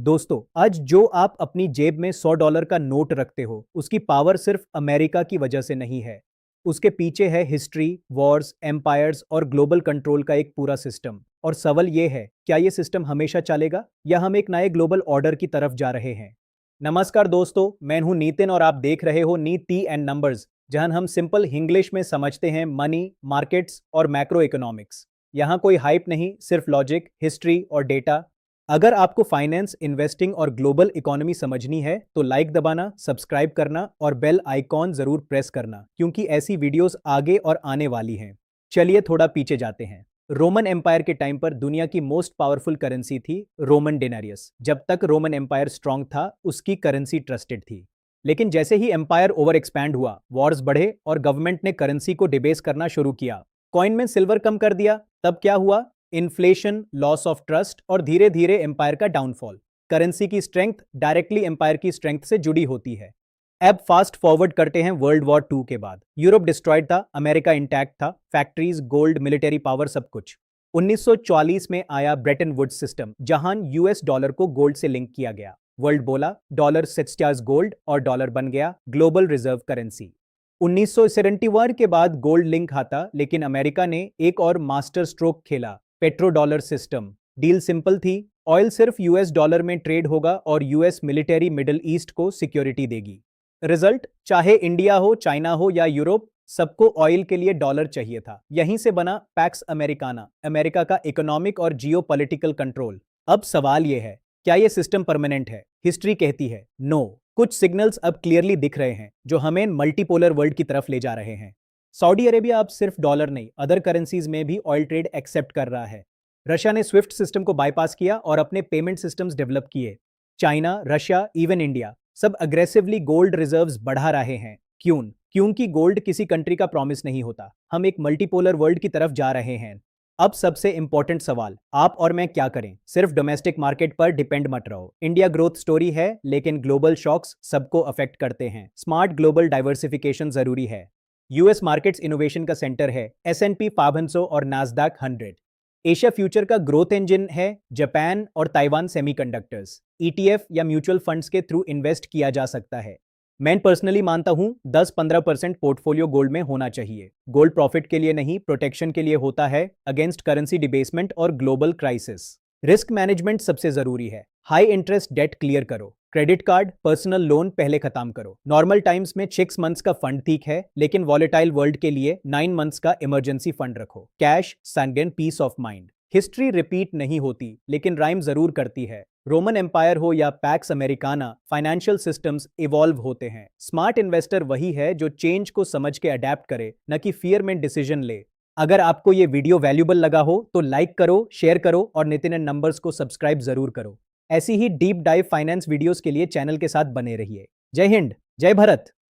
दोस्तों, आज जो आप अपनी जेब में $100 का नोट रखते हो, उसकी पावर सिर्फ अमेरिका की वजह से नहीं है। उसके पीछे है हिस्ट्री, वॉर्स, एम्पायर्स और ग्लोबल कंट्रोल का एक पूरा सिस्टम। और सवाल ये है, क्या ये सिस्टम हमेशा चलेगा या हम एक नए ग्लोबल ऑर्डर की तरफ जा रहे हैं? नमस्कार दोस्तों, मैं हूं नितिन और आप देख रहे हो नीट टी एंड नंबर्स, जहां हम सिंपल इंग्लिश में समझते हैं मनी, मार्केट्स और मैक्रो इकोनॉमिक्स। यहाँ कोई हाइप नहीं, सिर्फ लॉजिक, हिस्ट्री और डेटा। अगर आपको फाइनेंस, इन्वेस्टिंग और ग्लोबल इकोनॉमी समझनी है तो लाइक दबाना, सब्सक्राइब करना और बेल आइकॉन जरूर प्रेस करना, क्योंकि ऐसी वीडियोस आगे और आने वाली हैं। चलिए थोड़ा पीछे जाते हैं। रोमन एम्पायर के टाइम पर दुनिया की मोस्ट पावरफुल करेंसी थी रोमन डेनारियस। जब तक रोमन एम्पायर स्ट्रांग था, उसकी करेंसी ट्रस्टेड थी। लेकिन जैसे ही एम्पायर ओवर एक्सपैंड हुआ, वॉर्स बढ़े और गवर्नमेंट ने करेंसी को डिबेस करना शुरू किया। कॉइन में सिल्वर कम कर दिया, तब क्या हुआ? इन्फ्लेशन, लॉस ऑफ ट्रस्ट और धीरे धीरे एम्पायर का डाउनफॉल। करेंसी की स्ट्रेंथ डायरेक्टली एम्पायर की स्ट्रेंथ से जुड़ी होती है। अब फास्ट फॉरवर्ड करते हैं वर्ल्ड वॉर 2 के बाद। यूरोप डिस्ट्रॉयड था, अमेरिका इंटैक्ट था, फैक्ट्रीज, गोल्ड, मिलिट्री पावर, सब कुछ। 1940 में आया ब्रेटन वुड्स सिस्टम, जहां यूएस डॉलर को गोल्ड से लिंक किया गया। वर्ल्ड बोला, डॉलर सेट्स गोल्ड और डॉलर बन गया ग्लोबल रिजर्व करेंसी। 1971 के बाद गोल्ड लिंक आता, लेकिन अमेरिका ने एक और मास्टर स्ट्रोक खेला, petro dollar system. Deal simple थी, ऑयल सिर्फ यूएस डॉलर में ट्रेड होगा और यूएस मिलिट्री मिडिल ईस्ट को सिक्योरिटी देगी। रिजल्ट, चाहे इंडिया हो, चाइना हो या यूरोप, सबको ऑयल के लिए डॉलर चाहिए था। यहीं से बना पैक्स अमेरिकाना, अमेरिका का इकोनॉमिक और जियोपॉलिटिकल कंट्रोल। अब सवाल यह है, क्या यह सिस्टम परमानेंट है? हिस्ट्री कहती है नो। कुछ सिग्नल्स अब क्लियरली दिख रहे हैं, जो हमें मल्टीपोलर वर्ल्ड की तरफ ले जा रहे हैं। सऊदी अरेबिया अब सिर्फ डॉलर नहीं, अदर करेंसीज में भी ऑयल ट्रेड एक्सेप्ट कर रहा है। रशिया ने स्विफ्ट सिस्टम को बाईपास किया और अपने पेमेंट सिस्टम्स डेवलप किए। चाइना, रशिया, इवन इंडिया सब अग्रेसिवली गोल्ड रिजर्व्स बढ़ा रहे हैं। क्यों? क्योंकि गोल्ड किसी कंट्री का प्रॉमिस नहीं होता। हम एक मल्टीपोलर वर्ल्ड की तरफ जा रहे हैं। अब सबसे इंपॉर्टेंट सवाल, आप और मैं क्या करें? सिर्फ डोमेस्टिक मार्केट पर डिपेंड मत रहो। इंडिया ग्रोथ स्टोरी है, लेकिन ग्लोबल शॉक्स सबको अफेक्ट करते हैं। स्मार्ट ग्लोबल डाइवर्सिफिकेशन जरूरी है। यूएस मार्केट्स इनोवेशन का सेंटर है, S&P 500 और नास्डैक 100। एशिया फ्यूचर का ग्रोथ इंजन है, जापान और ताइवान सेमीकंडक्टर्स। ETF या म्यूचुअल फंड्स के थ्रू इन्वेस्ट किया जा सकता है। मैं पर्सनली मानता हूं 10-15% पोर्टफोलियो गोल्ड में होना चाहिए। गोल्ड प्रॉफिट के लिए नहीं, प्रोटेक्शन के लिए होता है अगेंस्ट करेंसी डिबेसमेंट और ग्लोबल क्राइसिस। रिस्क मैनेजमेंट सबसे जरूरी है। हाई इंटरेस्ट डेट क्लियर करो, क्रेडिट कार्ड, पर्सनल लोन पहले खत्म करो। नॉर्मल टाइम्स में 6 मंथ्स का फंड ठीक है, लेकिन वॉलेटाइल वर्ल्ड के लिए 9 मंथ्स का इमरजेंसी फंड रखो। कैश, सैंडन, peace of mind. History repeat नहीं होती, लेकिन राइम जरूर करती है। रोमन एम्पायर हो या PACS Americana, financial systems evolve होते हैं। स्मार्ट इन्वेस्टर वही है जो चेंज को समझ के अडेप्ट करे, न कि फियर में डिसीजन ले। अगर आपको ये वीडियो वैल्यूबल लगा हो तो लाइक करो, शेयर करो और नितिन एंड नंबर्स को सब्सक्राइब जरूर करो। ऐसी ही डीप डाइव फाइनेंस वीडियोस के लिए चैनल के साथ बने रहिए। जय हिंद, जय भारत।